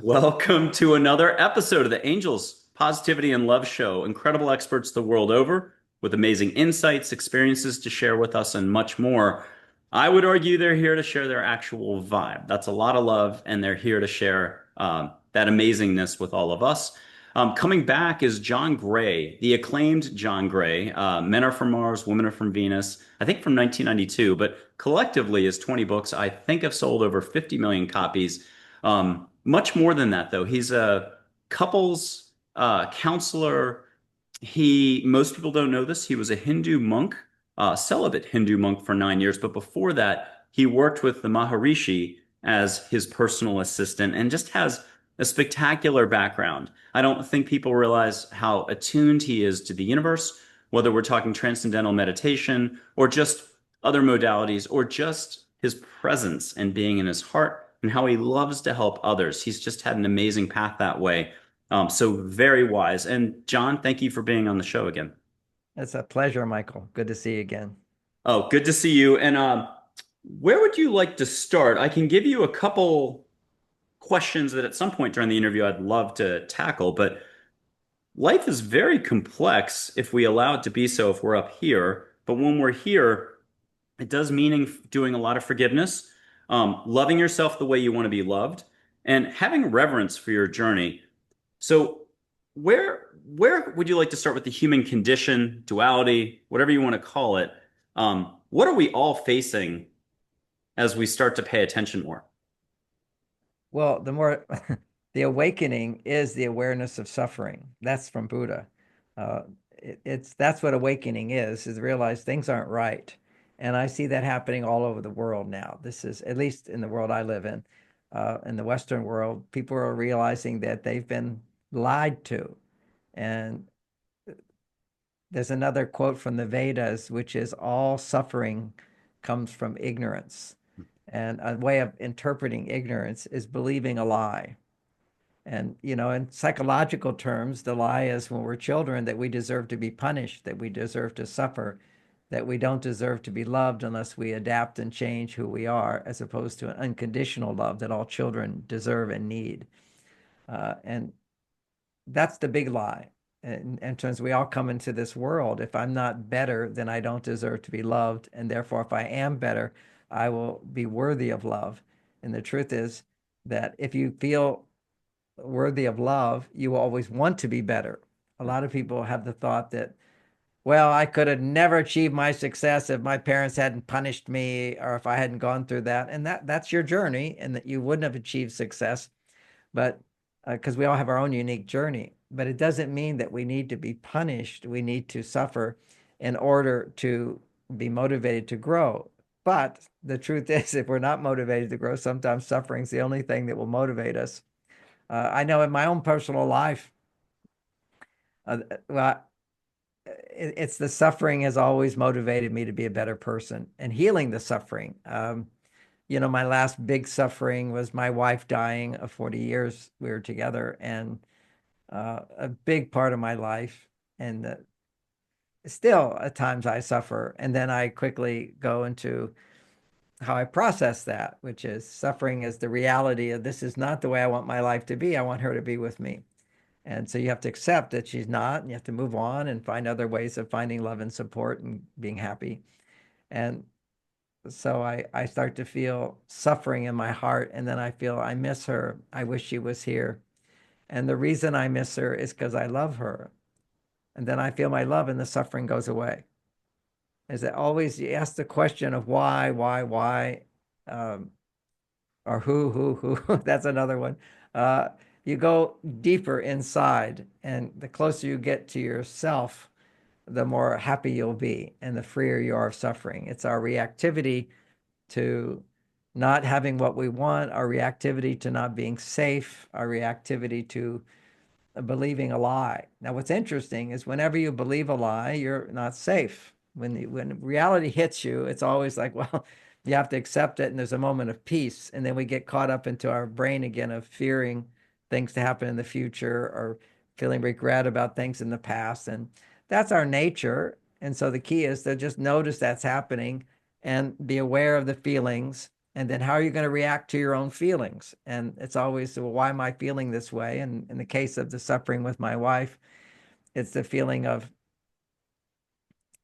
Welcome to another episode of the Angels Positivity and Love Show. Incredible experts the world over with amazing insights, experiences to share with us, and much more. I would argue they're here to share their actual vibe. That's a lot of love, and they're here to share that amazingness with all of us. Coming back is John Gray, the acclaimed John Gray. Men Are From Mars, Women Are From Venus, I think from 1992, but collectively his 20 books, I think have sold over 50 million copies. Much more than that, though. He's a couples counselor. Most people don't know this. He was a Hindu monk, celibate Hindu monk for 9 years. But before that, he worked with the Maharishi as his personal assistant and just has a spectacular background. I don't think people realize how attuned he is to the universe, whether we're talking transcendental meditation or just other modalities or just his presence and being in his heart and how he loves to help others. He's just had an amazing path that way. So very wise. And John, thank you for being on the show again. It's a pleasure, Michael. Good to see you again. Oh, good to see you. And where would you like to start? I can give you a couple questions that at some point during the interview I'd love to tackle, but life is very complex if we allow it to be so if we're up here. But when we're here, it does meaning doing a lot of forgiveness, loving yourself the way you want to be loved, and having reverence for your journey. So, where would you like to start with the human condition, duality, whatever you want to call it? What are we all facing as we start to pay attention more? Well, the more the awakening is the awareness of suffering. That's from Buddha. Uh, that's what awakening is realize things aren't right. And I see that happening all over the world now. This is at least in the world I live in the Western world, people are realizing that they've been lied to. And there's another quote from the Vedas, which is all suffering comes from ignorance. And a way of interpreting ignorance is believing a lie. And, in psychological terms, the lie is when we're children that we deserve to be punished, that we deserve to suffer, that we don't deserve to be loved unless we adapt and change who we are, as opposed to an unconditional love that all children deserve and need. And that's the big lie. In terms, we all come into this world. If I'm not better, then I don't deserve to be loved. And therefore, if I am better, I will be worthy of love. And the truth is that if you feel worthy of love, you will always want to be better. A lot of people have the thought that, well, I could have never achieved my success if my parents hadn't punished me or if I hadn't gone through that. And that's your journey, and that you wouldn't have achieved success. But because we all have our own unique journey, but it doesn't mean that we need to be punished. We need to suffer in order to be motivated to grow. But the truth is, if we're not motivated to grow, sometimes suffering is the only thing that will motivate us. I know in my own personal life, well, it's the suffering has always motivated me to be a better person and healing the suffering. My last big suffering was my wife dying of 40 years we were together, and a big part of my life. And still, at times, I suffer. And then I quickly go into how I process that, which is suffering is the reality of this is not the way I want my life to be. I want her to be with me. And so you have to accept that she's not, and you have to move on and find other ways of finding love and support and being happy. And so I start to feel suffering in my heart, and then I feel I miss her. I wish she was here. And the reason I miss her is because I love her. And then I feel my love, and the suffering goes away. Is that always you ask the question of why, um, or who? That's another one. You go deeper inside, and the closer you get to yourself, the more happy you'll be and the freer you are of suffering. It's our reactivity to not having what we want, our reactivity to not being safe, our reactivity to believing a lie. Now, what's interesting is whenever you believe a lie, you're not safe. When reality hits you, it's always like, well, you have to accept it, and there's a moment of peace. And then we get caught up into our brain again of fearing things to happen in the future or feeling regret about things in the past. And that's our nature. And so the key is to just notice that's happening and be aware of the feelings And then how are you going to react to your own feelings? And it's always, well, why am I feeling this way? And in the case of the suffering with my wife, it's the feeling of,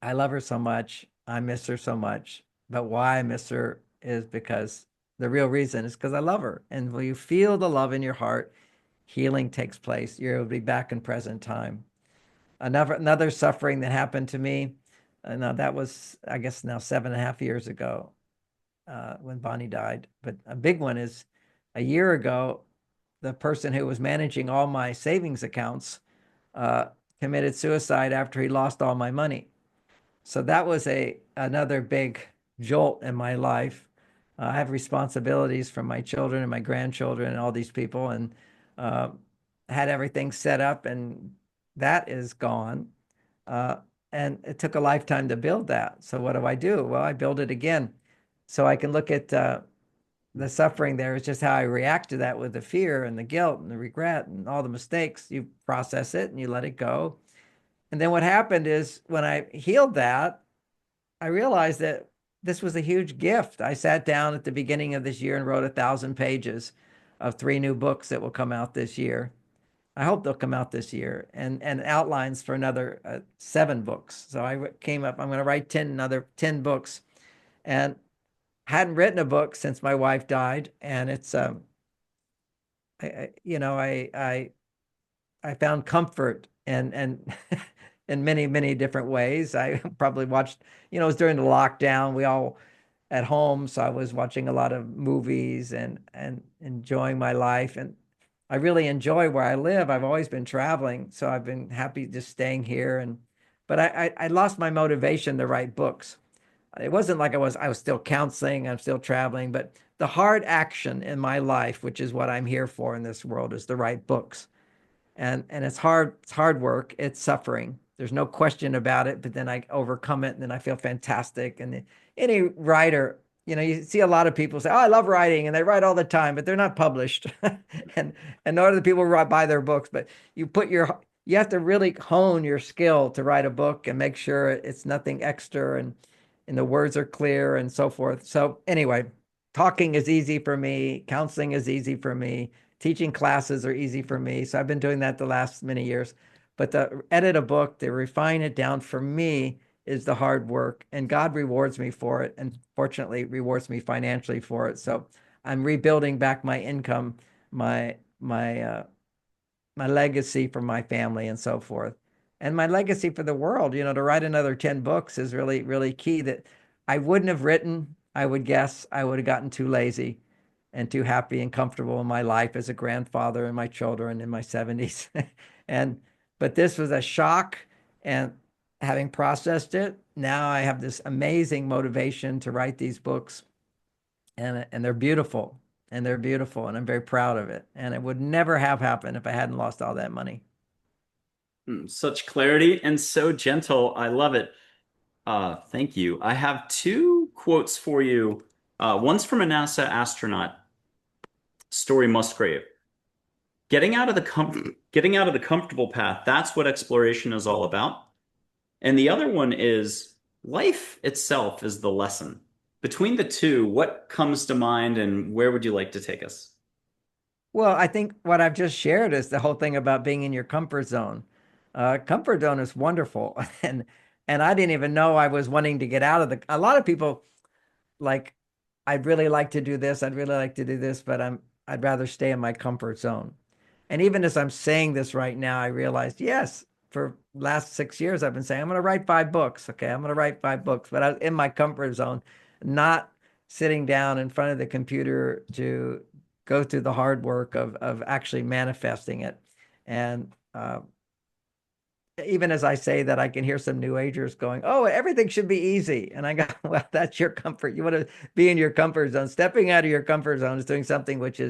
I love her so much. I miss her so much. But why I miss her is because the real reason is because I love her. And when you feel the love in your heart, healing takes place. You'll be back in present time. Another suffering that happened to me, now that was, I guess, now 7.5 years ago, when Bonnie died. But a big one is a year ago, the person who was managing all my savings accounts uh, committed suicide after he lost all my money. So that was another big jolt in my life. I have responsibilities for my children and my grandchildren and all these people, and uh, had everything set up, and that is gone. Uh, and it took a lifetime to build that. So what do I do? Well, I build it again, so I can look at the suffering there is just how I react to that with the fear and the guilt and the regret and all the mistakes. You process it and you let it go. And then what happened is when I healed that, I realized that this was a huge gift. I sat down at the beginning of this year and wrote 1,000 pages of 3 new books that will come out this year. I hope they'll come out this year, and outlines for another 7 books. So I came up, I'm going to write another 10 books, and hadn't written a book since my wife died. And it's, you know, I found comfort and in many, many different ways. I probably watched, it was during the lockdown. We all at home, so I was watching a lot of movies and enjoying my life. And I really enjoy where I live. I've always been traveling, so I've been happy just staying here. But I lost my motivation to write books. It wasn't like I was still counseling, I'm still traveling, but the hard action in my life, which is what I'm here for in this world, is to write books. And it's hard work, it's suffering, there's no question about it, but then I overcome it and then I feel fantastic. And any writer, you see a lot of people say, oh, I love writing, and they write all the time, but they're not published. and and nor do the people who buy their books. But you have to really hone your skill to write a book and make sure it's nothing extra, and the words are clear and so forth. So anyway, talking is easy for me, counseling is easy for me, teaching classes are easy for me. So I've been doing that the last many years. But to edit a book, to refine it down, for me, is the hard work. And God rewards me for it. And fortunately, rewards me financially for it. So I'm rebuilding back my income, my legacy for my family and so forth. And my legacy for the world, to write another 10 books is really, really key, that I wouldn't have written. I would guess I would have gotten too lazy and too happy and comfortable in my life as a grandfather and my children in my 70s. and but this was a shock, and having processed it, now I have this amazing motivation to write these books, and they're beautiful, and I'm very proud of it. And it would never have happened if I hadn't lost all that money. Such clarity and so gentle. I love it. Thank you. I have 2 quotes for you. One's from a NASA astronaut, Story Musgrave. Getting out of the comfortable path, that's what exploration is all about. And the other one is life itself is the lesson. Between the two, what comes to mind and where would you like to take us? Well, I think what I've just shared is the whole thing about being in your comfort zone. Comfort zone is wonderful, and I didn't even know I was wanting to get out of the. A lot of people, like, I'd really like to do this, I'd really like to do this, but I'd rather stay in my comfort zone. And even as I'm saying this right now, I realized, yes, for last 6 years, I've been saying, I'm going to write 5 books. Okay, I'm going to write 5 books, but I was in my comfort zone, not sitting down in front of the computer to go through the hard work of actually manifesting it. And even as I say that, I can hear some new agers going, oh, everything should be easy. And I go, well, that's your comfort. You want to be in your comfort zone. Stepping out of your comfort zone is doing something which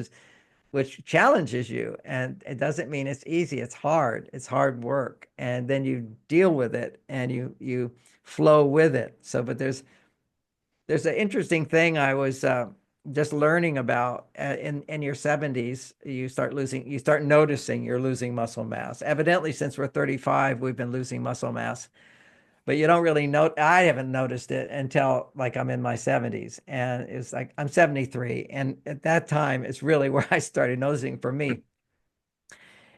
challenges you. And it doesn't mean it's easy. It's hard. It's hard work. And then you deal with it and you flow with it. So, but there's an interesting thing I was just learning about. In your 70s, you start noticing you're losing muscle mass. Evidently, since we're 35, we've been losing muscle mass. but you don't really know. I haven't noticed it until like I'm in my 70s, and it's like I'm 73, and at that time, it's really where I started noticing for me.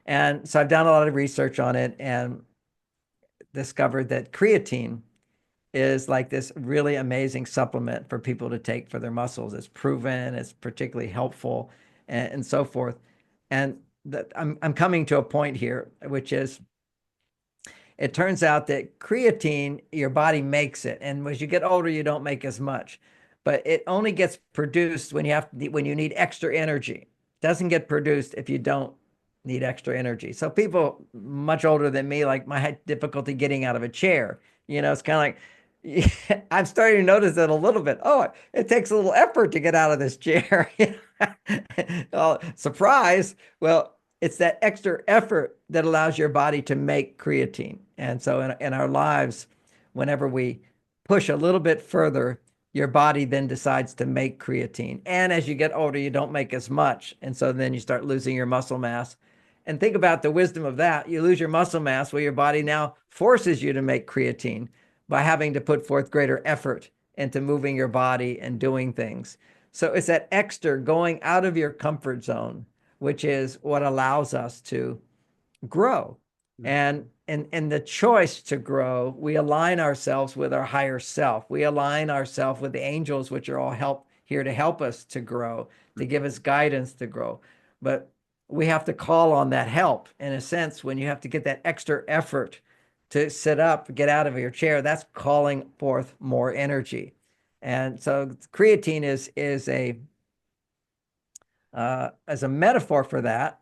And so I've done a lot of research on it and discovered that creatine is like this really amazing supplement for people to take for their muscles. It's proven, it's particularly helpful, and so forth. And I'm coming to a point here, which is it turns out that creatine, your body makes it. And as you get older, you don't make as much. But it only gets produced when you need extra energy. It doesn't get produced if you don't need extra energy. So people much older than me, like I had difficulty getting out of a chair. It's kind of like I'm starting to notice that a little bit. Oh, it takes a little effort to get out of this chair. Oh, surprise. Well, it's that extra effort that allows your body to make creatine. And so in our lives, whenever we push a little bit further, your body then decides to make creatine. And as you get older, you don't make as much. And so then you start losing your muscle mass. And think about the wisdom of that. You lose your muscle mass, well, your body now forces you to make creatine by having to put forth greater effort into moving your body and doing things. So it's that extra going out of your comfort zone, which is what allows us to grow. And the choice to grow, we align ourselves with our higher self. We align ourselves with the angels, which are all here to help us to grow, to give us guidance to grow. But we have to call on that help in a sense when you have to get that extra effort to sit up, get out of your chair. That's calling forth more energy. And so creatine is a as a metaphor for that,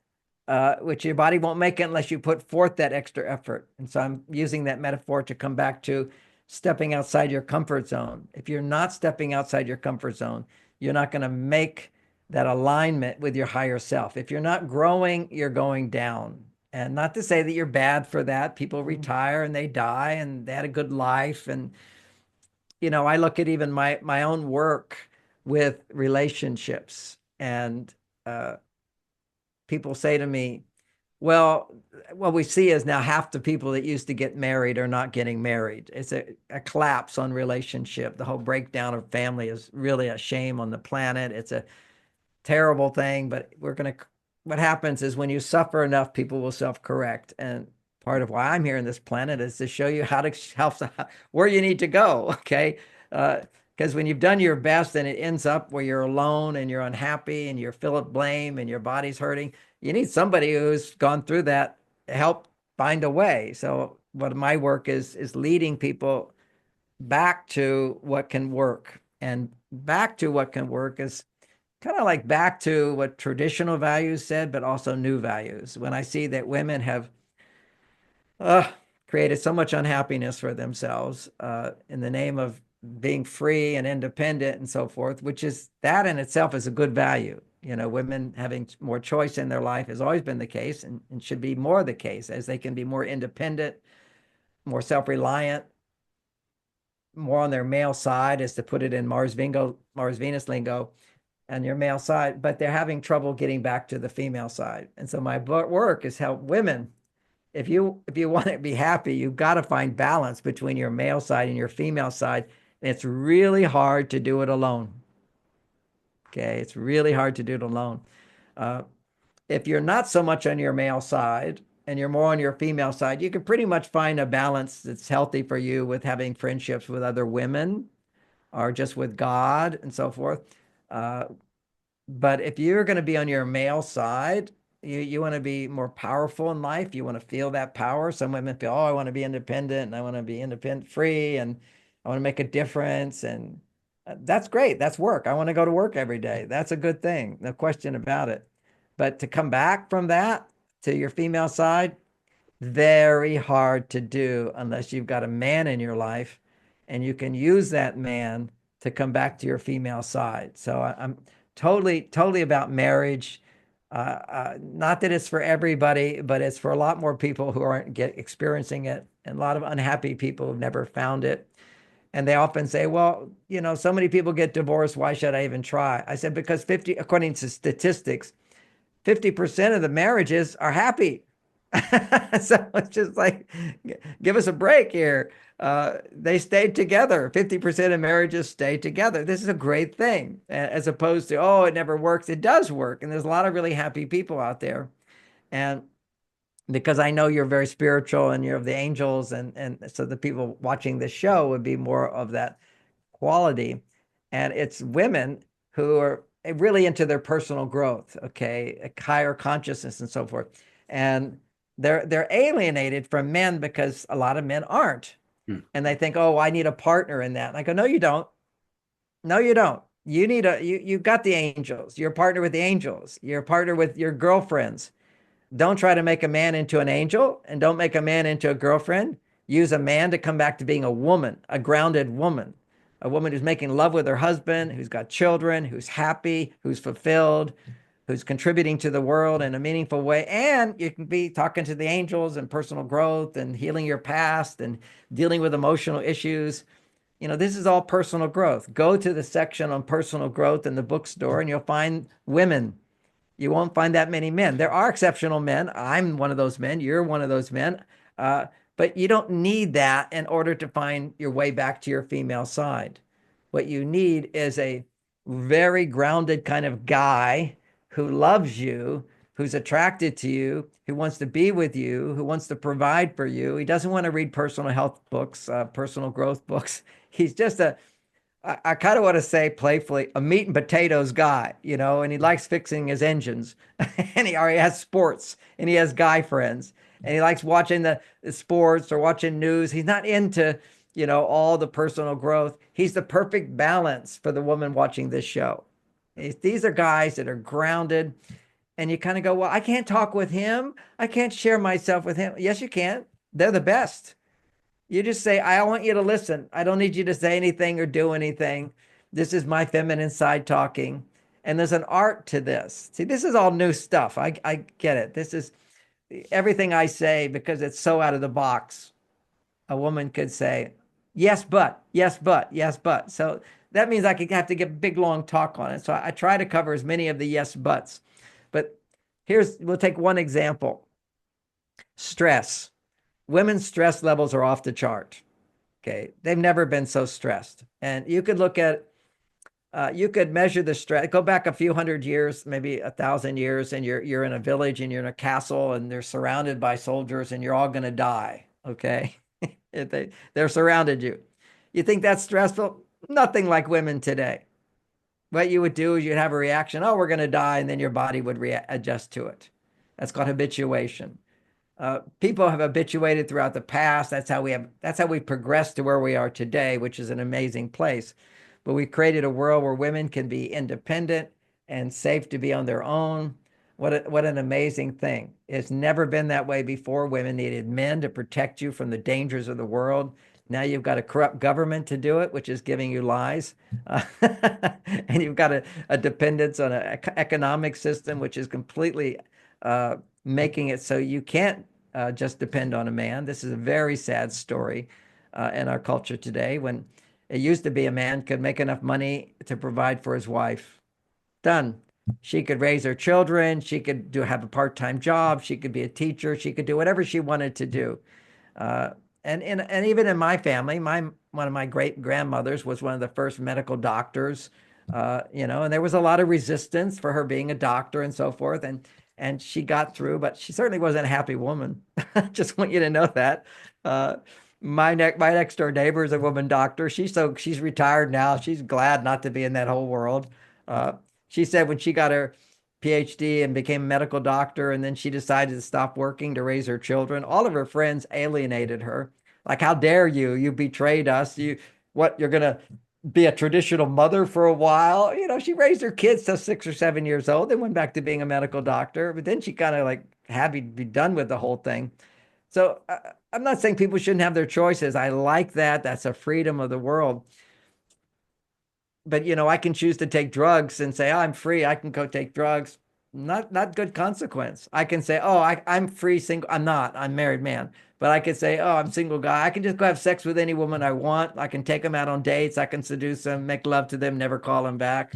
which your body won't make it unless you put forth that extra effort. And so I'm using that metaphor to come back to stepping outside your comfort zone. If you're not stepping outside your comfort zone, you're not going to make that alignment with your higher self. If you're not growing, you're going down. And not to say that you're bad for that. People retire and they die and they had a good life. And, I look at even my own work with relationships and people say to me, well, what we see is now half the people that used to get married are not getting married. It's a collapse on relationship. The whole breakdown of family is really a shame on the planet. It's a terrible thing, but what happens is when you suffer enough, people will self-correct. And part of why I'm here on this planet is to show you where you need to go. Okay. Because when you've done your best and it ends up where you're alone and you're unhappy and you're filled with blame and your body's hurting, you need somebody who's gone through that to help find a way. So what my work is leading people back to what can work. And back to what can work is kind of like back to what traditional values said, but also new values. When I see that women have created so much unhappiness for themselves in the name of being free and independent and so forth, which is that in itself is a good value. Women having more choice in their life has always been the case and should be more the case as they can be more independent, more self-reliant, more on their male side, as to put it in Mars Venus lingo, and your male side, but they're having trouble getting back to the female side. And so my work is help women. If you want to be happy, you've got to find balance between your male side and your female side. And it's really hard to do it alone. Okay, it's really hard to do it alone. If you're not so much on your male side and you're more on your female side, you can pretty much find a balance that's healthy for you with having friendships with other women or just with God and so forth. But if you're going to be on your male side, you want to be more powerful in life. You want to feel that power. Some women feel, oh, I want to be independent and I want to be independent free and I want to make a difference. And that's great. That's work. I want to go to work every day. That's a good thing. No question about it. But to come back from that to your female side, very hard to do unless you've got a man in your life and you can use that man to come back to your female side. So I'm totally about marriage. Not that it's for everybody, but it's for a lot more people who aren't experiencing it, and a lot of unhappy people who've never found it. And they often say, well, so many people get divorced. Why should I even try? I said, because according to statistics, 50% of the marriages are happy. So it's just like, give us a break here. They stayed together. 50% of marriages stay together. This is a great thing, as opposed to, oh, it never works. It does work. And there's a lot of really happy people out there. And because I know you're very spiritual and you're of the angels, and so the people watching this show would be more of that quality. And it's women who are really into their personal growth, okay, a higher consciousness and so forth. And they're alienated from men because a lot of men aren't. Hmm. And they think, oh, I need a partner in that. And I go, no, you don't. No, you don't. You need you got the angels. You're a partner with the angels. You're a partner with your girlfriends. Don't try to make a man into an angel, and don't make a man into a girlfriend. Use a man to come back to being a woman, a grounded woman, a woman who's making love with her husband, who's got children, who's happy, who's fulfilled, who's contributing to the world in a meaningful way. And you can be talking to the angels and personal growth and healing your past and dealing with emotional issues. This is all personal growth. Go to the section on personal growth in the bookstore and you'll find women. You won't find that many men. There are exceptional men. I'm one of those men. You're one of those men. But you don't need that in order to find your way back to your female side. What you need is a very grounded kind of guy who loves you, who's attracted to you, who wants to be with you, who wants to provide for you. He doesn't want to read personal health books, personal growth books. He's just I kind of want to say playfully, a meat and potatoes guy, and he likes fixing his engines. And he already has sports and he has guy friends and he likes watching the sports or watching news. He's not into, all the personal growth. He's the perfect balance for the woman watching this show. These are guys that are grounded, and you kind of go, well, I can't talk with him. I can't share myself with him. Yes, you can. They're the best. You just say, I want you to listen. I don't need you to say anything or do anything. This is my feminine side talking. And there's an art to this. See, this is all new stuff. I get it. This is everything I say because it's so out of the box. A woman could say, yes, but, yes, but, yes, but. So that means I could have to give a big, long talk on it. So I try to cover as many of the yes, buts. But we'll take one example. Stress. Women's stress levels are off the chart. Okay. They've never been so stressed. And you could look at, you could measure the stress, go back a few hundred years, maybe 1,000 years, and you're in a village and you're in a castle and they're surrounded by soldiers and you're all going to die. Okay. They're surrounded you. You think that's stressful? Nothing like women today. What you would do is you'd have a reaction, oh, we're going to die, and then your body would adjust to it. That's called habituation. People have habituated throughout the past. That's how we progressed to where we are today, which is an amazing place. But we created a world where women can be independent and safe to be on their own. What an amazing thing. It's never been that way before. Women needed men to protect you from the dangers of the world. Now you've got a corrupt government to do it, which is giving you lies. And you've got a dependence on an economic system, which is completely making it so you can't just depend on a man. This is a very sad story in our culture today, when it used to be a man could make enough money to provide for his wife. Done. She could raise her children. She could have a part-time job. She could be a teacher. She could do whatever she wanted to do. And even in my family, one of my great grandmothers was one of the first medical doctors, and there was a lot of resistance for her being a doctor and so forth. And she got through, but she certainly wasn't a happy woman. Just want you to know that. My next door neighbor is a woman doctor. She's retired now. She's glad not to be in that whole world. She said when she got her PhD and became a medical doctor, and then she decided to stop working to raise her children, all of her friends alienated her. Like, how dare you? You betrayed us. You're going to be a traditional mother for a while? She raised her kids till 6 or 7 years old, then went back to being a medical doctor. But then she kind of like happy to be done with the whole thing. So I'm not saying people shouldn't have their choices. I like that. That's a freedom of the world. But I can choose to take drugs and say, oh, I'm free. I can go take drugs. Not good consequence. I can say, oh, I'm free, single. I'm not. I'm a married man. But I could say, oh, I'm single guy. I can just go have sex with any woman I want. I can take them out on dates. I can seduce them, make love to them, never call them back.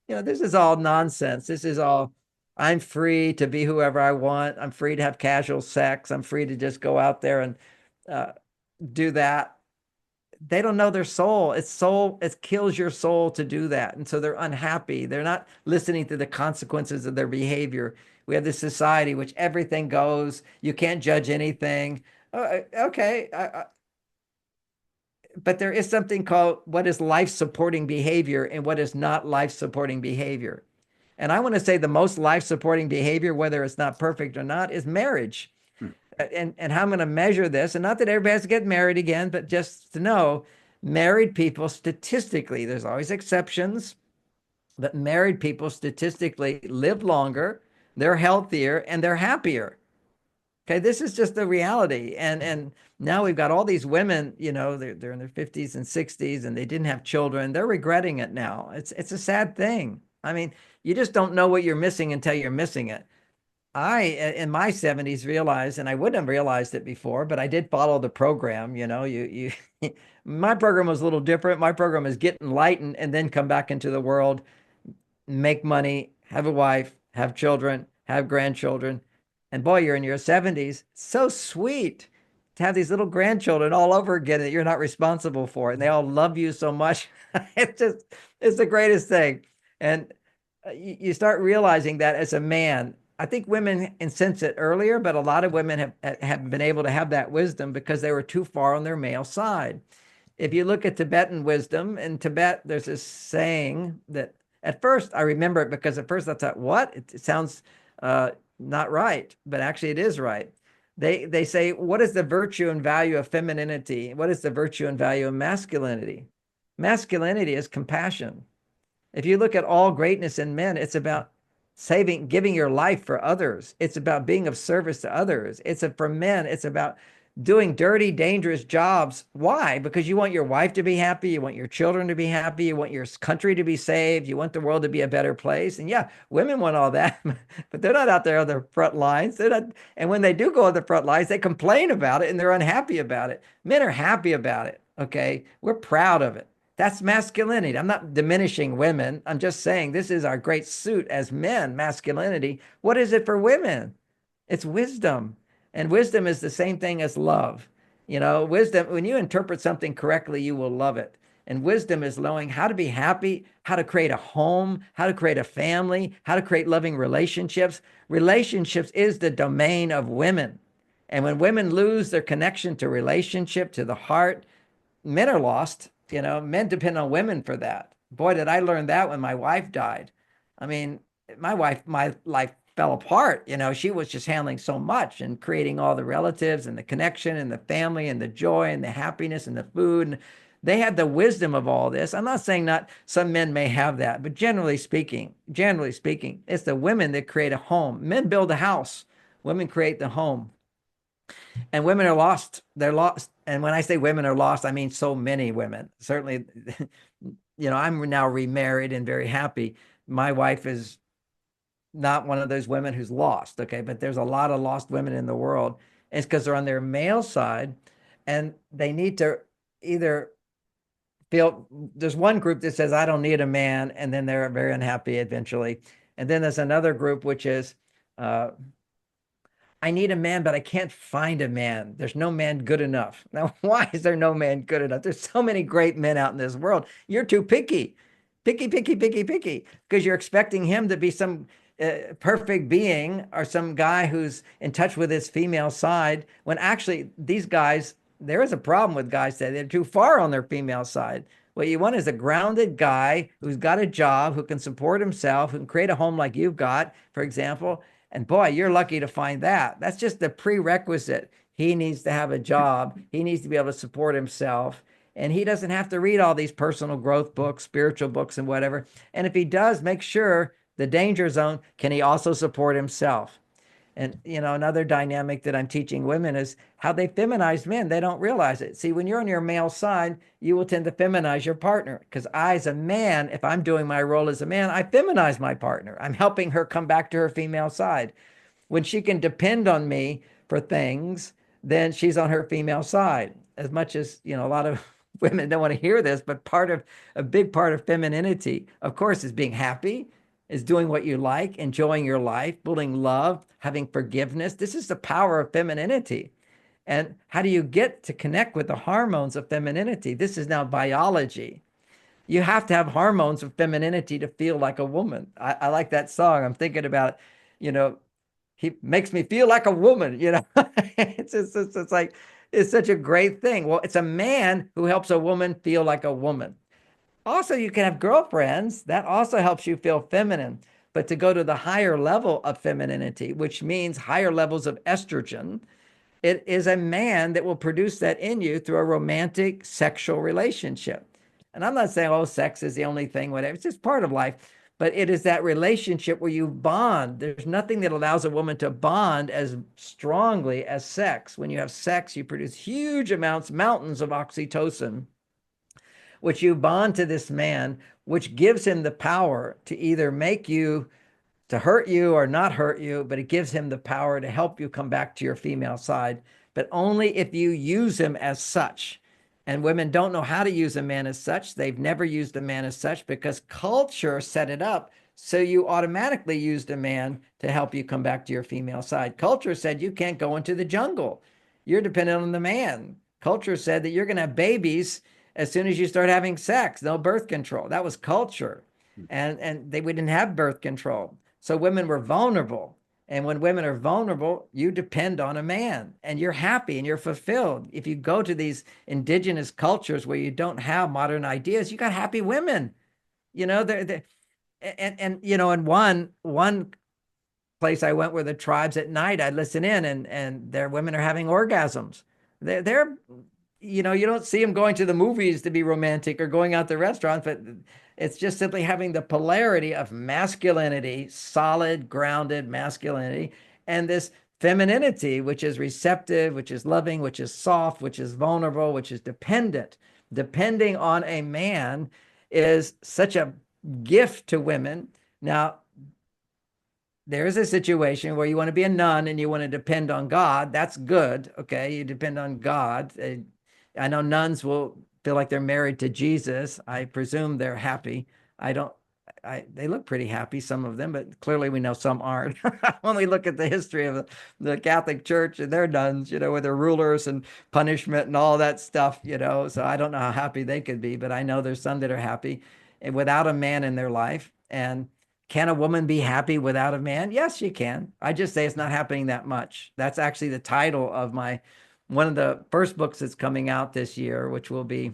This is all nonsense. This is all I'm free to be whoever I want. I'm free to have casual sex. I'm free to just go out there and uh, do that. They don't know their soul. It kills your soul to do that. And so they're unhappy. They're not listening to the consequences of their behavior. We have this society which everything goes. You can't judge anything. Okay. But there is something called what is life supporting behavior and what is not life supporting behavior. And I want to say the most life supporting behavior, whether it's not perfect or not, is marriage. Hmm. And how I'm going to measure this, and not that everybody has to get married again, but just to know married people statistically, there's always exceptions, but married people statistically live longer, they're healthier, and they're happier. Okay, this is just the reality. And now we've got all these women, they're in their 50s and 60s and they didn't have children. They're regretting it now. It's a sad thing. I mean, you just don't know what you're missing until you're missing it. I, in my 70s, realized, and I wouldn't have realized it before, but I did follow the program. My program was a little different. My program is get enlightened and then come back into the world, make money, have a wife, have children, have grandchildren. And boy, you're in your 70s. So sweet to have these little grandchildren all over again that you're not responsible for. And they all love you so much. It's the greatest thing. And you start realizing that as a man. I think women sense it earlier, but a lot of women have been able to have that wisdom because they were too far on their male side. If you look at Tibetan wisdom, in Tibet, there's this saying that at first I remember it because at first I thought, what? It sounds not right, but actually it is right. They say, what is the virtue and value of femininity? What is the virtue and value of masculinity? Masculinity is compassion. If you look at all greatness in men, it's about giving your life for others. It's about being of service to others. For men, it's about doing dirty, dangerous jobs. Why? Because you want your wife to be happy. You want your children to be happy. You want your country to be saved. You want the world to be a better place. And yeah, women want all that, but they're not out there on the front lines. They're not. And when they do go on the front lines, they complain about it and they're unhappy about it. Men are happy about it. Okay. We're proud of it. That's masculinity. I'm not diminishing women. I'm just saying this is our great suit as men, masculinity. What is it for women? It's wisdom. And wisdom is the same thing as love. Wisdom, when you interpret something correctly, you will love it. And wisdom is knowing how to be happy, how to create a home, how to create a family, how to create loving relationships. Relationships is the domain of women. And when women lose their connection to relationship, to the heart, men are lost. Men depend on women for that. Boy, did I learn that when my wife died. I mean, my life fell apart. She was just handling so much and creating all the relatives and the connection and the family and the joy and the happiness and the food. And they had the wisdom of all this. I'm not saying not some men may have that, but generally speaking, it's the women that create a home. Men build a house. Women create the home. And women are lost. They're lost. And when I say women are lost, I mean so many women. Certainly, I'm now remarried and very happy. My wife is not one of those women who's lost, okay? But there's a lot of lost women in the world. It's because they're on their male side and they need to either feel, there's one group that says, I don't need a man, and then they're very unhappy eventually. And then there's another group which is, I need a man, but I can't find a man. There's no man good enough. Now, why is there no man good enough? There's so many great men out in this world. You're too picky, because you're expecting him to be some perfect being or some guy who's in touch with his female side, when actually these guys, there is a problem with guys that they're too far on their female side. What you want is a grounded guy who's got a job, who can support himself, who can create a home like you've got, for example. And boy, you're lucky to find that. That's just the prerequisite. He needs to have a job. He needs to be able to support himself. And he doesn't have to read all these personal growth books, spiritual books, and whatever. And if he does, make sure the danger zone, can he also support himself? And, another dynamic that I'm teaching women is how they feminize men. They don't realize it. See, when you're on your male side, you will tend to feminize your partner. Because I, as a man, if I'm doing my role as a man, I feminize my partner. I'm helping her come back to her female side. When she can depend on me for things, then she's on her female side. As much as, a lot of women don't want to hear this, but a big part of femininity, of course, is being happy, is doing what you like, enjoying your life, building love, having forgiveness. This is the power of femininity. And how do you get to connect with the hormones of femininity? This is now biology. You have to have hormones of femininity to feel like a woman. I like that song. I'm thinking about, you know, he makes me feel like a woman, you know. It's like, it's such a great thing. Well, it's a man who helps a woman feel like a woman. Also, you can have girlfriends. That also helps you feel feminine. But to go to the higher level of femininity, which means higher levels of estrogen, it is a man that will produce that in you through a romantic sexual relationship. And I'm not saying, oh, sex is the only thing, whatever. It's just part of life. But it is that relationship where you bond. There's nothing that allows a woman to bond as strongly as sex. When you have sex, you produce huge amounts, mountains of oxytocin, which you bond to this man, which gives him the power to either make you to hurt you or not hurt you, but it gives him the power to help you come back to your female side, but only if you use him as such. And women don't know how to use a man as such. They've never used a man as such because culture set it up. So you automatically used a man to help you come back to your female side. Culture said you can't go into the jungle. You're dependent on the man. Culture said that you're going to have babies as soon as you start having sex, no birth control. That was culture. And we didn't have birth control. So women were vulnerable. And when women are vulnerable, you depend on a man and you're happy and you're fulfilled. If you go to these indigenous cultures where you don't have modern ideas, you got happy women. You know, and you know, in one place I went where the tribes at night, I'd listen in and their women are having orgasms. They're you know, you don't see them going to the movies to be romantic or going out to restaurants, but it's just simply having the polarity of masculinity, solid, grounded masculinity, and this femininity, which is receptive, which is loving, which is soft, which is vulnerable, which is dependent. Depending on a man is such a gift to women. Now, there is a situation where you want to be a nun and you want to depend on God. That's good. Okay. You depend on God. I know nuns will feel like they're married to Jesus. I presume they're happy. I don't, they look pretty happy, some of them, but clearly we know some aren't. When we look at the history of the Catholic Church and their nuns, you know, with their rulers and punishment and all that stuff, you know, so I don't know how happy they could be, but I know there's some that are happy without a man in their life. And can a woman be happy without a man? Yes, she can. I just say it's not happening that much. That's actually the title of one of the first books that's coming out this year, which will be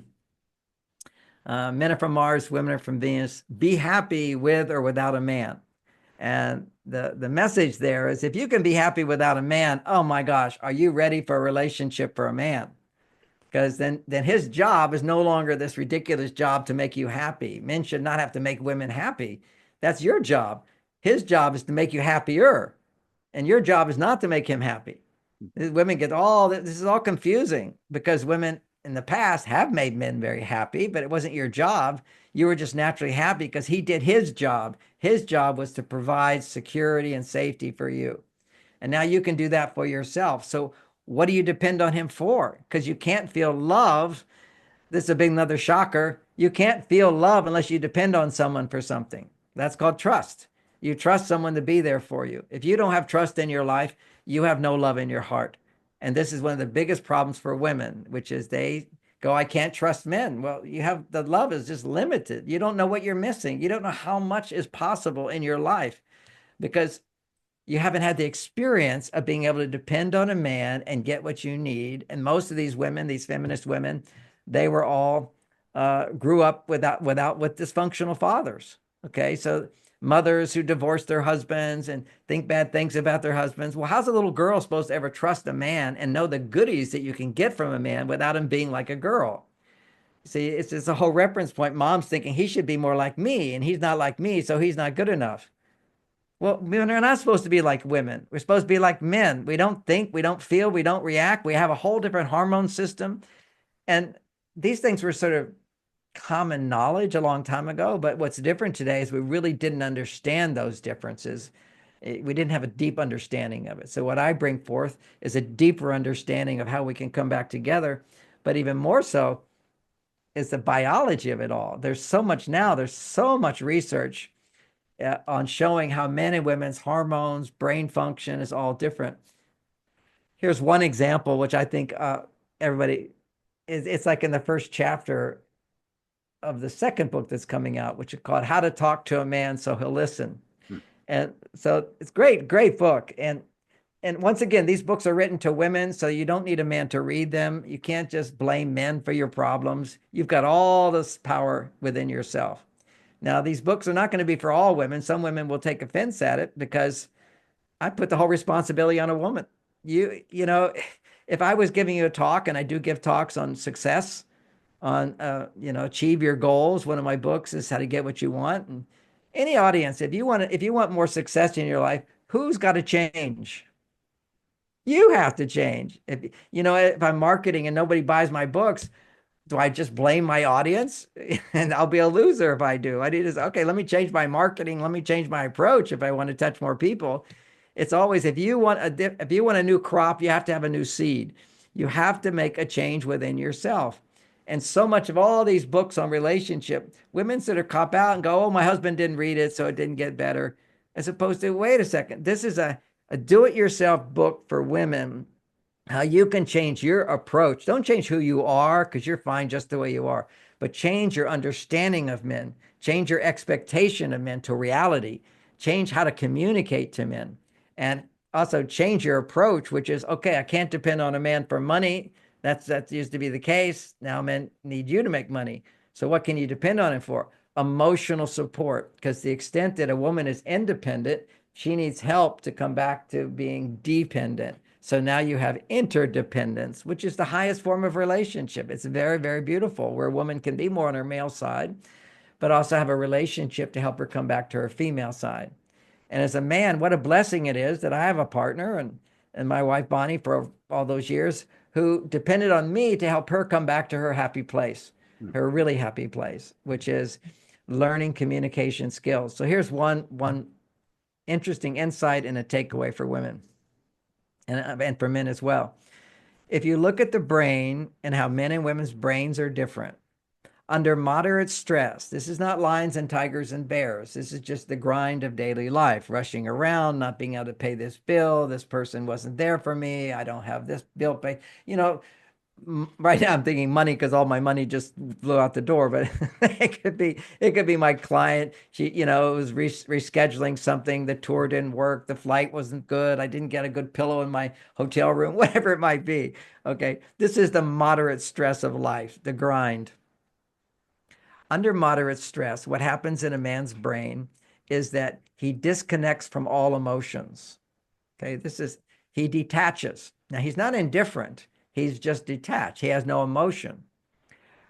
Men Are From Mars, Women Are From Venus. Be happy with or without a man. And the message there is if you can be happy without a man, oh my gosh, are you ready for a relationship for a man? Because then his job is no longer this ridiculous job to make you happy. Men should not have to make women happy. That's your job. His job is to make you happier. And your job is not to make him happy. Women get all this is all confusing because women in the past have made men very happy, but it wasn't your job. You were just naturally happy because he did his job. His job was to provide security and safety for you. And now you can do that for yourself. So what do you depend on him for? Because you can't feel love. This is a big another shocker. You can't feel love unless you depend on someone for something. That's called trust. You trust someone to be there for you. If you don't have trust in your life, you have no love in your heart. And this is one of the biggest problems for women, which is they go, I can't trust men. Well, you have the love is just limited. You don't know what you're missing. You don't know how much is possible in your life because you haven't had the experience of being able to depend on a man and get what you need. And most of these women, these feminist women, they were all grew up with dysfunctional fathers. Okay, so mothers who divorced their husbands and think bad things about their husbands. Well, how's a little girl supposed to ever trust a man and know the goodies that you can get from a man without him being like a girl? See, it's a whole reference point. Mom's thinking he should be more like me, and he's not like me, so he's not good enough. Well, we're not supposed to be like women. We're supposed to be like men. We don't think, we don't feel, we don't react. We have a whole different hormone system. And these things were sort of common knowledge a long time ago. But what's different today is we really didn't understand those differences. We didn't have a deep understanding of it. So what I bring forth is a deeper understanding of how we can come back together. But even more so is the biology of it all. There's so much now. There's so much research. on showing how men and women's hormones, brain function is all different. Here's one example, which I think everybody it's like in the first chapter of the second book that's coming out, which is called How to Talk to a Man So He'll Listen. And so it's great book. And once again, these books are written to women, so you don't need a man to read them. You can't just blame men for your problems. You've got all this power within yourself. Now, these books are not going to be for all women. Some women will take offense at it because I put the whole responsibility on a woman. You know, if I was giving you a talk, and I do give talks on success, on achieve your goals. One of my books is How to Get What You Want. And any audience, if you want more success in your life, who's got to change? You have to change. If I'm marketing and nobody buys my books, do I just blame my audience? And I'll be a loser if I do. I need to, okay, let me change my marketing. Let me change my approach if I want to touch more people. It's always, if you want a new crop, you have to have a new seed. You have to make a change within yourself. And so much of all these books on relationship, women sort of cop out and go, oh, my husband didn't read it, so it didn't get better. As opposed to, wait a second, this is a do-it-yourself book for women, how you can change your approach. Don't change who you are, because you're fine just the way you are, but change your understanding of men, change your expectation of men to reality, change how to communicate to men, and also change your approach, which is, okay, I can't depend on a man for money. That used to be the case. Now men need you to make money. So what can you depend on it for? Emotional support, because the extent that a woman is independent, she needs help to come back to being dependent. So now you have interdependence, which is the highest form of relationship. It's very, very beautiful, where a woman can be more on her male side, but also have a relationship to help her come back to her female side. And as a man, what a blessing it is that I have a partner and my wife Bonnie for all those years, who depended on me to help her come back to her happy place, her really happy place, which is learning communication skills. So here's one interesting insight and a takeaway for women and for men as well. If you look at the brain and how men and women's brains are different, under moderate stress, this is not lions and tigers and bears. This is just the grind of daily life, rushing around, not being able to pay this bill. This person wasn't there for me. I don't have this bill paid. Right now I'm thinking money because all my money just flew out the door, but it could be my client. She, it was rescheduling something. The tour didn't work. The flight wasn't good. I didn't get a good pillow in my hotel room, whatever it might be. Okay. This is the moderate stress of life, the grind. Under moderate stress, what happens in a man's brain is that he disconnects from all emotions. Okay. He detaches. Now he's not indifferent. He's just detached. He has no emotion.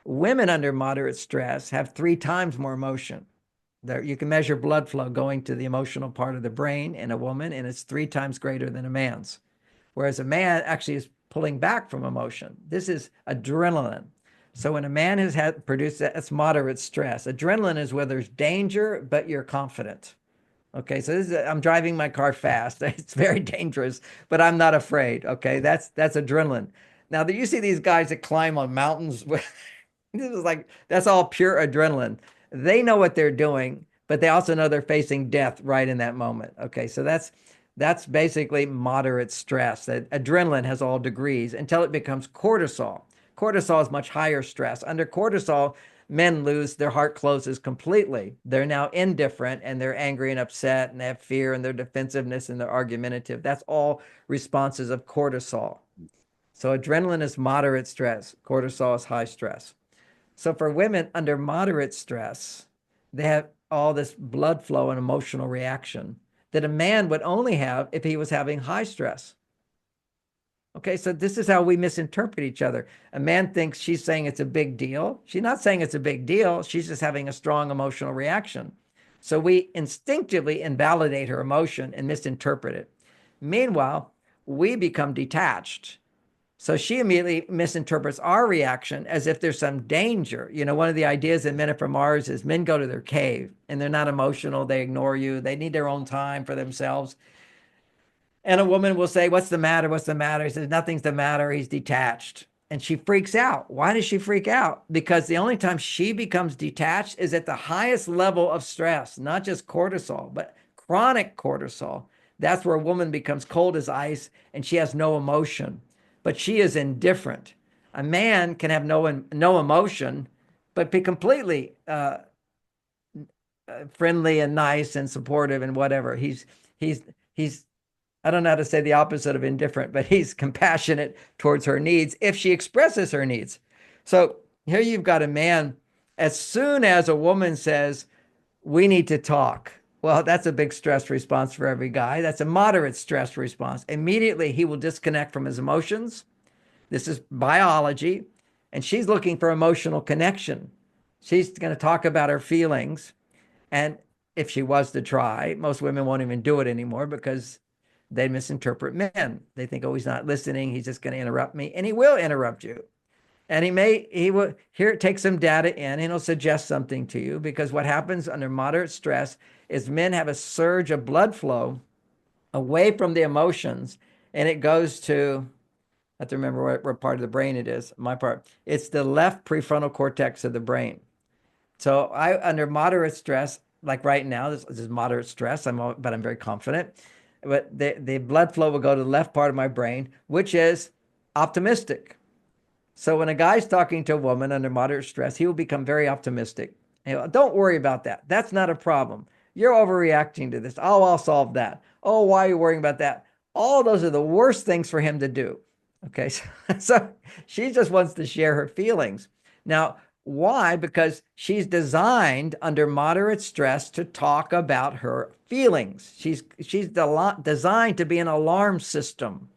Women under moderate stress have 3 times more emotion. You can measure blood flow going to the emotional part of the brain in a woman, and it's 3 times greater than a man's. Whereas a man actually is pulling back from emotion. This is adrenaline. So when a man has produced that's moderate stress. Adrenaline is where there's danger, but you're confident. Okay, so I'm driving my car fast. It's very dangerous, but I'm not afraid. Okay, that's adrenaline. Now, you see these guys that climb on mountains. That's all pure adrenaline. They know what they're doing, but they also know they're facing death right in that moment. Okay, so that's basically moderate stress. That adrenaline has all degrees until it becomes cortisol. Cortisol is much higher stress. Under cortisol, men lose, their heart closes completely. They're now indifferent and they're angry and upset and they have fear and their defensiveness and they're argumentative. That's all responses of cortisol. So adrenaline is moderate stress. Cortisol is high stress. So for women under moderate stress, they have all this blood flow and emotional reaction that a man would only have if he was having high stress. Okay, so this is how we misinterpret each other. A man thinks she's saying it's a big deal. She's not saying it's a big deal. She's just having a strong emotional reaction. So we instinctively invalidate her emotion and misinterpret it. Meanwhile, we become detached. So she immediately misinterprets our reaction as if there's some danger. One of the ideas in Men Are From Mars is men go to their cave and they're not emotional. They ignore you. They need their own time for themselves. And a woman will say, what's the matter? What's the matter? He says, nothing's the matter. He's detached. and she freaks out. Why does she freak out? Because the only time she becomes detached is at the highest level of stress, not just cortisol, but chronic cortisol. That's where a woman becomes cold as ice and she has no emotion, but she is indifferent. A man can have no emotion, but be completely friendly and nice and supportive and whatever. He's I don't know how to say the opposite of indifferent, but he's compassionate towards her needs if she expresses her needs. So here you've got a man, as soon as a woman says, we need to talk, well, that's a big stress response for every guy. That's a moderate stress response. Immediately, he will disconnect from his emotions. This is biology. And she's looking for emotional connection. She's going to talk about her feelings. And if she was to try, most women won't even do it anymore because they misinterpret men. They think, oh, he's not listening. He's just going to interrupt me. And he will interrupt you. And he will here take some data in and he'll suggest something to you, because what happens under moderate stress is men have a surge of blood flow away from the emotions, and it goes to, I have to remember what part of the brain it is. My part, it's the left prefrontal cortex of the brain. So under moderate stress, like right now, this is moderate stress, but I'm very confident. But the blood flow will go to the left part of my brain, which is optimistic. So when a guy's talking to a woman under moderate stress, he will become very optimistic. Don't worry about that. That's not a problem. You're overreacting to this. Oh, I'll solve that. Oh, why are you worrying about that? All those are the worst things for him to do. Okay, so she just wants to share her feelings. Now, why? Because she's designed under moderate stress to talk about her feelings. She's designed to be an alarm system.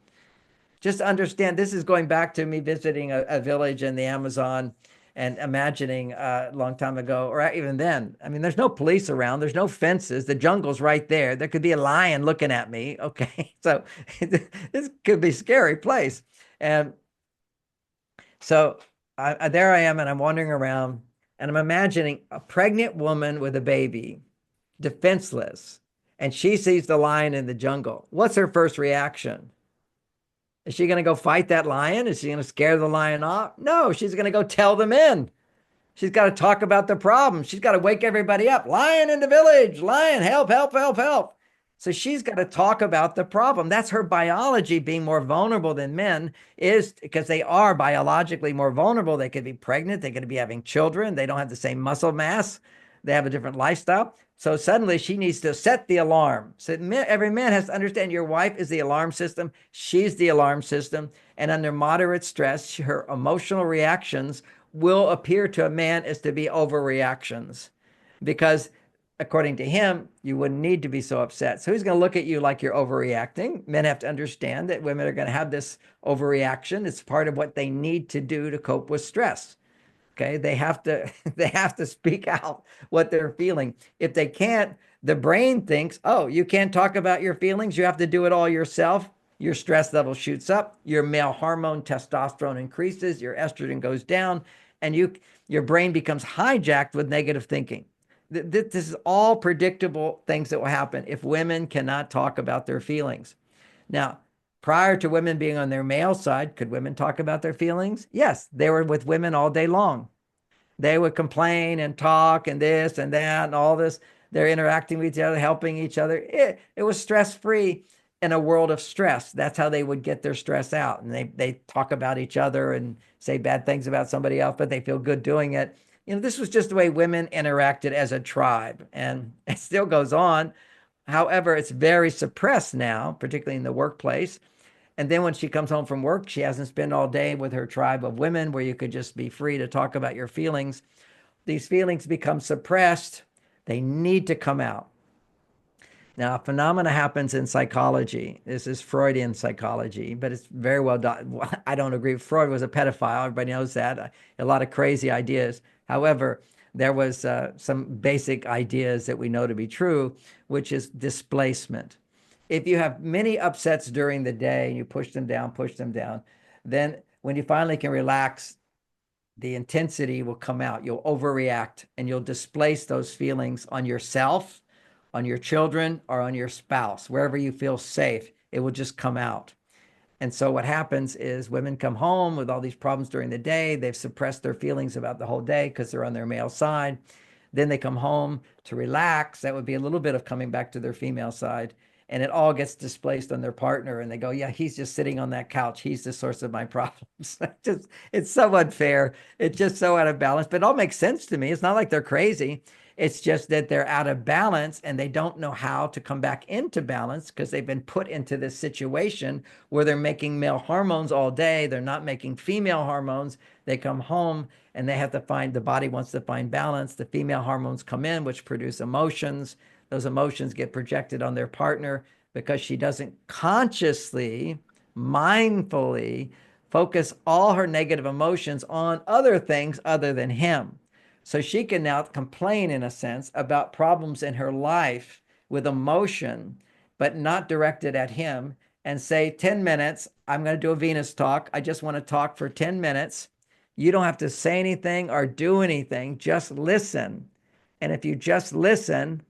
Just understand, this is going back to me visiting a village in the Amazon and imagining a long time ago, or even then, I mean, there's no police around, there's no fences, the jungle's right there. There could be a lion looking at me. Okay, so this could be a scary place. And so there I am, and I'm wandering around, and I'm imagining a pregnant woman with a baby, defenseless, and she sees the lion in the jungle. What's her first reaction? Is she going to go fight that lion? Is she going to scare the lion off? No, she's going to go tell the men. She's got to talk about the problem. She's got to wake everybody up. Lion in the village. Lion, help, help, help, help. So she's got to talk about the problem. That's her biology being more vulnerable than men, is because they are biologically more vulnerable. They could be pregnant. They could be having children. They don't have the same muscle mass. They have a different lifestyle. So suddenly she needs to set the alarm. So every man has to understand your wife is the alarm system. She's the alarm system. And under moderate stress, her emotional reactions will appear to a man as to be overreactions, because according to him, you wouldn't need to be so upset. So he's going to look at you like you're overreacting. Men have to understand that women are going to have this overreaction. It's part of what they need to do to cope with stress. Okay, they have to speak out what they're feeling. If they can't, the brain thinks, oh, you can't talk about your feelings, you have to do it all yourself. Your stress level shoots up, your male hormone testosterone increases, your estrogen goes down, and your brain becomes hijacked with negative thinking. This is all predictable things that will happen if women cannot talk about their feelings. Now, prior to women being on their male side, could women talk about their feelings? Yes, they were with women all day long. They would complain and talk and this and that and all this. They're interacting with each other, helping each other. It was stress-free in a world of stress. That's how they would get their stress out. And they talk about each other and say bad things about somebody else, but they feel good doing it. This was just the way women interacted as a tribe. And it still goes on. However, it's very suppressed now, particularly in the workplace. And then when she comes home from work, she hasn't spent all day with her tribe of women where you could just be free to talk about your feelings. These feelings become suppressed. They need to come out. Now, a phenomena happens in psychology. This is Freudian psychology, but it's very well done. I don't agree. Freud was a pedophile. Everybody knows that. A lot of crazy ideas. However, there was some basic ideas that we know to be true, which is displacement. If you have many upsets during the day and you push them down, then when you finally can relax, the intensity will come out. You'll overreact and you'll displace those feelings on yourself, on your children, or on your spouse. Wherever you feel safe, it will just come out. And so what happens is women come home with all these problems during the day. They've suppressed their feelings about the whole day because they're on their male side. Then they come home to relax. That would be a little bit of coming back to their female side. And it all gets displaced on their partner. And they go, yeah, he's just sitting on that couch. He's the source of my problems. It's so unfair. It's just so out of balance. But it all makes sense to me. It's not like they're crazy. It's just that they're out of balance and they don't know how to come back into balance because they've been put into this situation where they're making male hormones all day. They're not making female hormones. They come home and they have to find, the body wants to find balance. The female hormones come in, which produce emotions. Those emotions get projected on their partner because she doesn't consciously, mindfully focus all her negative emotions on other things other than him. So she can now complain, in a sense, about problems in her life with emotion, but not directed at him, and say, 10 minutes, I'm going to do a Venus talk. I just want to talk for 10 minutes. You don't have to say anything or do anything, just listen. And if you just listen,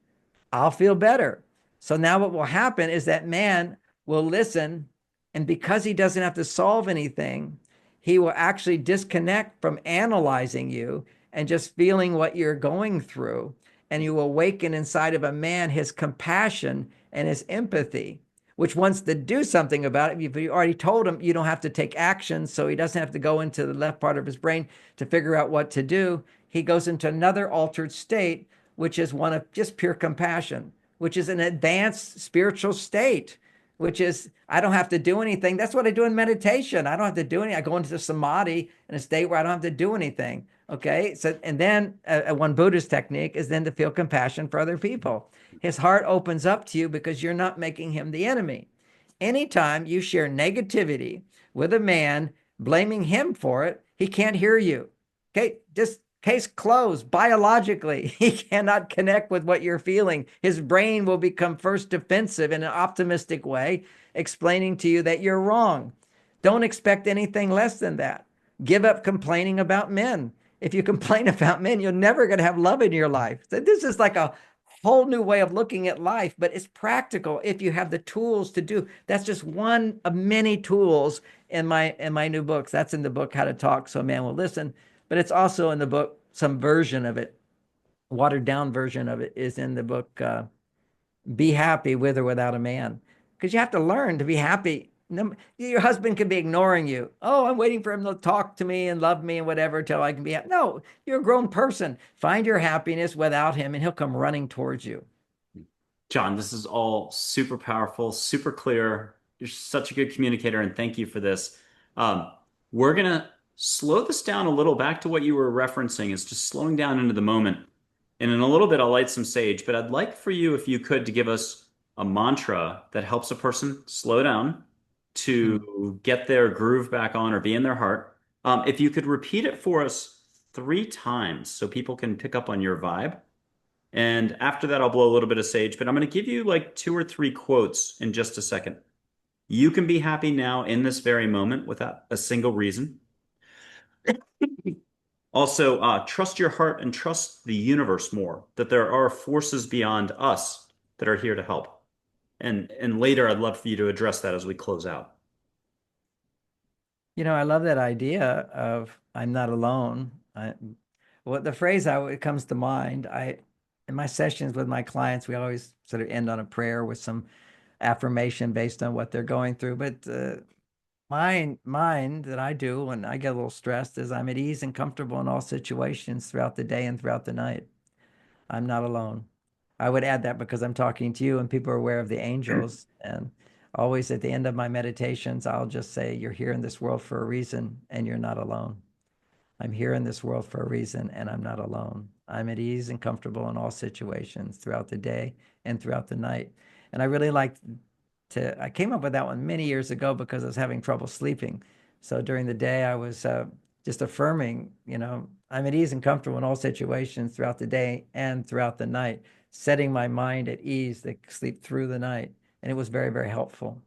I'll feel better. So now what will happen is that man will listen, and because he doesn't have to solve anything, he will actually disconnect from analyzing you and just feeling what you're going through. And you awaken inside of a man his compassion and his empathy, which wants to do something about it. You already told him you don't have to take action, so he doesn't have to go into the left part of his brain to figure out what to do. He goes into another altered state, which is one of just pure compassion, which is an advanced spiritual state, which is, I don't have to do anything. That's what I do in meditation. I don't have to do anything. I go into samadhi in a state where I don't have to do anything. Okay. So, and then one Buddhist technique is then to feel compassion for other people. His heart opens up to you because you're not making him the enemy. Anytime you share negativity with a man, blaming him for it, he can't hear you. Okay. Just case closed. Biologically, he cannot connect with what you're feeling. His brain will become first defensive in an optimistic way, explaining to you that you're wrong. Don't expect anything less than that. Give up complaining about men. If you complain about men, you're never going to have love in your life. So this is like a whole new way of looking at life, but it's practical if you have the tools to do. That's just one of many tools in my new books. That's in the book How to Talk So a Man Will Listen, but it's also in the book, some version of it, watered down version of it is in the book, Be Happy With or Without a Man. Because you have to learn to be happy. Your husband can be ignoring you. Oh, I'm waiting for him to talk to me and love me and whatever till I can be happy. No, you're a grown person. Find your happiness without him and he'll come running towards you. John, this is all super powerful, super clear. You're such a good communicator, and thank you for this. Um, we're gonna slow this down a little back to what you were referencing, is just slowing down into the moment. And in a little bit, I'll light some sage, but I'd like for you, if you could, to give us a mantra that helps a person slow down Hmm. to get their groove back on or be in their heart. If you could repeat it for us 3 times so people can pick up on your vibe. And after that, I'll blow a little bit of sage, but I'm going to give you like 2 or 3 quotes in just a second. You can be happy now in this very moment without a single reason. Also, trust your heart and trust the universe more, that there are forces beyond us that are here to help. And later, I'd love for you to address that as we close out. I love that idea of I'm not alone. What the phrase it comes to mind, in my sessions with my clients, we always sort of end on a prayer with some affirmation based on what they're going through. But mine that I do when I get a little stressed is I'm at ease and comfortable in all situations throughout the day and throughout the night. I'm not alone. I would add that because I'm talking to you and people are aware of the angels. And always at the end of my meditations, I'll just say, you're here in this world for a reason and you're not alone. I'm here in this world for a reason and I'm not alone. I'm at ease and comfortable in all situations throughout the day and throughout the night. And I really like I came up with that one many years ago because I was having trouble sleeping. So during the day, I was just affirming, I'm at ease and comfortable in all situations throughout the day and throughout the night, setting my mind at ease to sleep through the night. And it was very, very helpful.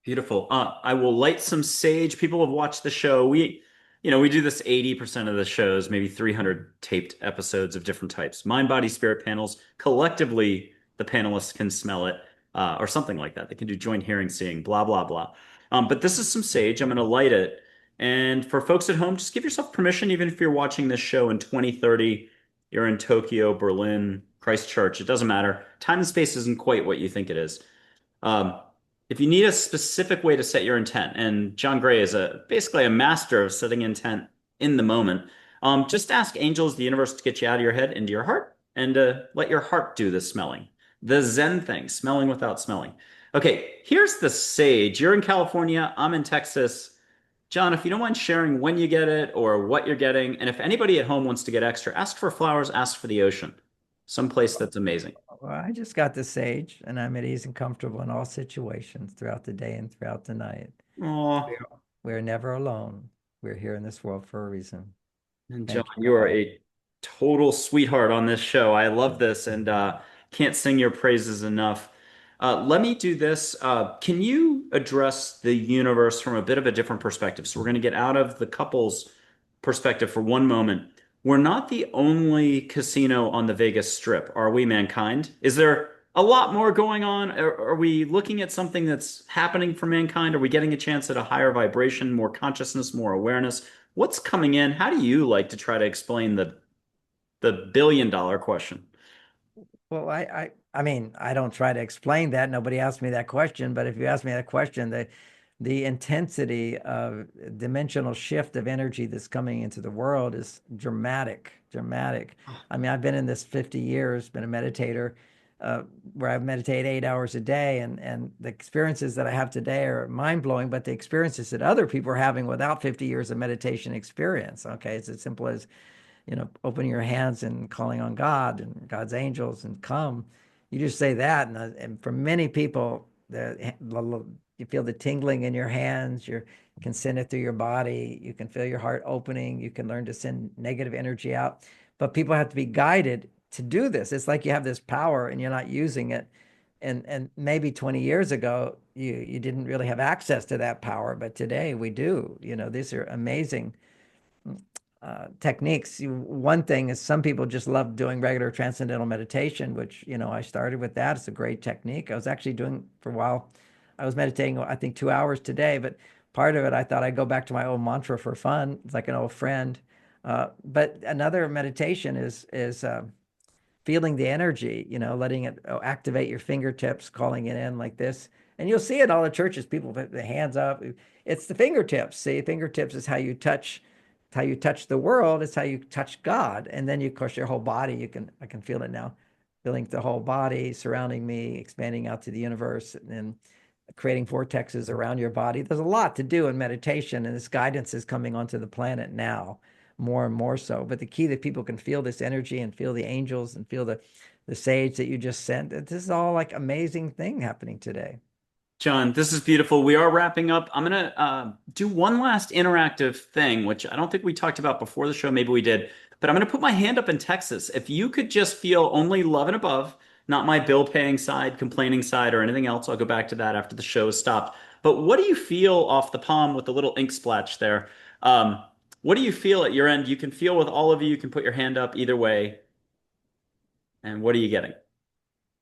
Beautiful. I will light some sage. People have watched the show. We do this 80% of the shows, maybe 300 taped episodes of different types. Mind, body, spirit panels. Collectively, the panelists can smell it, or something like that. They can do joint hearing, seeing, blah, blah, blah. But this is some sage. I'm going to light it. And for folks at home, just give yourself permission, even if you're watching this show in 2030, you're in Tokyo, Berlin, Christchurch, it doesn't matter. Time and space isn't quite what you think it is. Um, if you need a specific way to set your intent, and John Gray is basically a master of setting intent in the moment, just ask angels, the universe, to get you out of your head into your heart and let your heart do the smelling. The Zen thing, smelling without smelling. Okay, here's the sage. You're in California, I'm in Texas. John, if you don't mind sharing when you get it or what you're getting, and if anybody at home wants to get extra, ask for flowers, ask for the ocean, someplace that's amazing. Well, I just got the sage, and I'm at ease and comfortable in all situations throughout the day and throughout the night. Aw. We're, we're never alone. We're here in this world for a reason. And John, Thank you, you are God. a total sweetheart on this show. I love this and can't sing your praises enough. Let me do this. Can you address the universe from a bit of a different perspective? So we're going to get out of the couple's perspective for one moment. We're not the only casino on the Vegas Strip, are we, mankind? Is there a lot more going on? Are we looking at something that's happening for mankind? Are we getting a chance at a higher vibration, more consciousness, more awareness? What's coming in? How do you like to try to explain the billion-dollar question? Well, I mean, I don't try to explain that. Nobody asked me that question, but if you ask me that question, the intensity of dimensional shift of energy that's coming into the world is dramatic, dramatic. I mean, I've been in this 50 years, been a meditator, where I've meditated 8 hours a day, and the experiences that I have today are mind-blowing, but the experiences that other people are having without 50 years of meditation experience. Okay, it's as simple as opening your hands and calling on God and God's angels and come. You just say that, and for many people, you feel the tingling in your hands. You can send it through your body. You can feel your heart opening. You can learn to send negative energy out. But people have to be guided to do this. It's like you have this power and you're not using it. And maybe 20 years ago, you didn't really have access to that power, but today we do. These are amazing techniques. One thing is some people just love doing regular transcendental meditation, which, I started with that. It's a great technique. I was actually doing for a while. I was meditating, I think, 2 hours today, but part of it, I thought I'd go back to my old mantra for fun. It's like an old friend. But another meditation is feeling the energy, letting it activate your fingertips, calling it in like this. And you'll see it in all the churches, people put their hands up. It's the fingertips. See, fingertips is how you touch. It's how you touch the world. It's how you touch God. And then of course, your whole body, I can feel it now, feeling the whole body surrounding me, expanding out to the universe, and then creating vortexes around your body. There's a lot to do in meditation, and this guidance is coming onto the planet now, more and more so. But the key that people can feel this energy and feel the angels and feel the sage that you just sent. This is all like amazing thing happening today. John, this is beautiful. We are wrapping up. I'm gonna do one last interactive thing, which I don't think we talked about before the show. Maybe we did, but I'm gonna put my hand up in Texas. If you could just feel only love and above, not my bill paying side, complaining side, or anything else. I'll go back to that after the show is stopped. But what do you feel off the palm with the little ink splash there? Um, what do you feel at your end? You can feel with all of you. You can put your hand up either way. And what are you getting?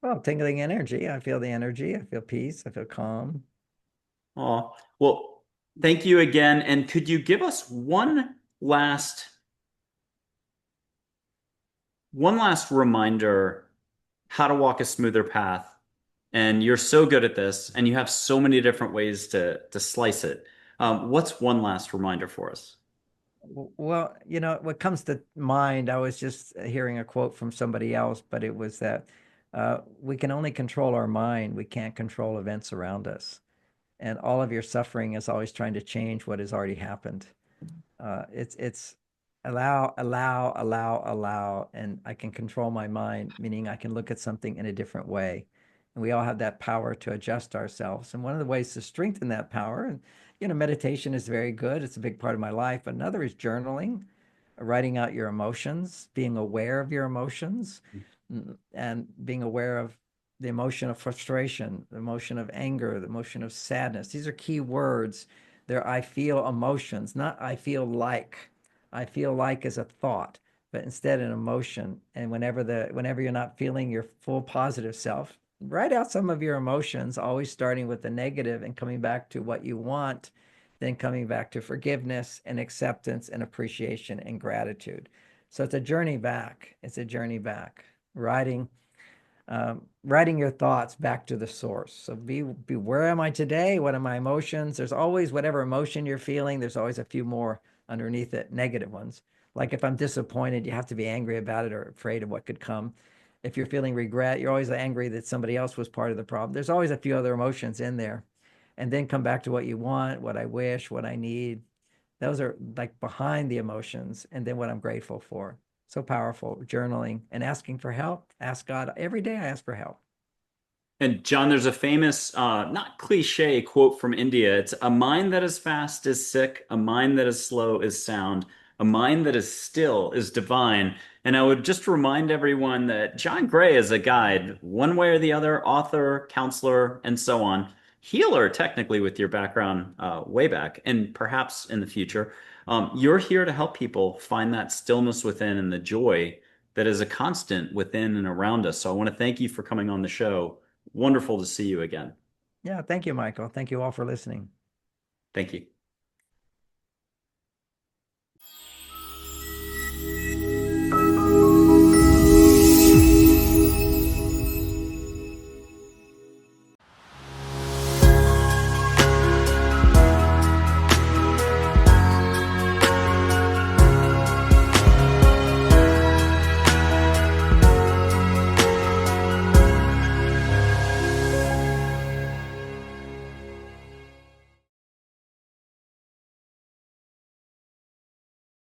Well, tingling energy. I feel the energy. I feel peace. I feel calm. Oh, well, thank you again. And could you give us last one last reminder how to walk a smoother path? And you're so good at this, and you have so many different ways to slice it. What's one last reminder for us? Well, what comes to mind, I was just hearing a quote from somebody else, but it was that we can only control our mind. We can't control events around us. And all of your suffering is always trying to change what has already happened. It's allow, and I can control my mind, meaning I can look at something in a different way. And we all have that power to adjust ourselves. And one of the ways to strengthen that power, and meditation is very good. It's a big part of my life. But another is journaling, writing out your emotions, being aware of your emotions, and being aware of the emotion of frustration, the emotion of anger, the emotion of sadness. These are key words. They're I feel emotions, not I feel like. I feel like is a thought, but instead an emotion. And whenever you're not feeling your full positive self, write out some of your emotions, always starting with the negative and coming back to what you want, then coming back to forgiveness and acceptance and appreciation and gratitude. So it's a journey back. It's a journey back. Writing, writing your thoughts back to the source. So be where am I today? What are my emotions? There's always whatever emotion you're feeling. There's always a few more underneath it, negative ones. Like if I'm disappointed, you have to be angry about it or afraid of what could come. If you're feeling regret, you're always angry that somebody else was part of the problem. There's always a few other emotions in there. And then come back to what you want, what I wish, what I need. Those are like behind the emotions, and then what I'm grateful for. So powerful, journaling and asking for help. Ask God. Every day I ask for help. And John, there's a famous, not cliche quote from India. It's a mind that is fast is sick, a mind that is slow is sound, a mind that is still is divine. And I would just remind everyone that John Gray is a guide, one way or the other, author, counselor, and so on. Healer, technically, with your background way back, and perhaps in the future. You're here to help people find that stillness within and the joy that is a constant within and around us. So I want to thank you for coming on the show. Wonderful to see you again. Yeah, thank you, Michael. Thank you all for listening. Thank you.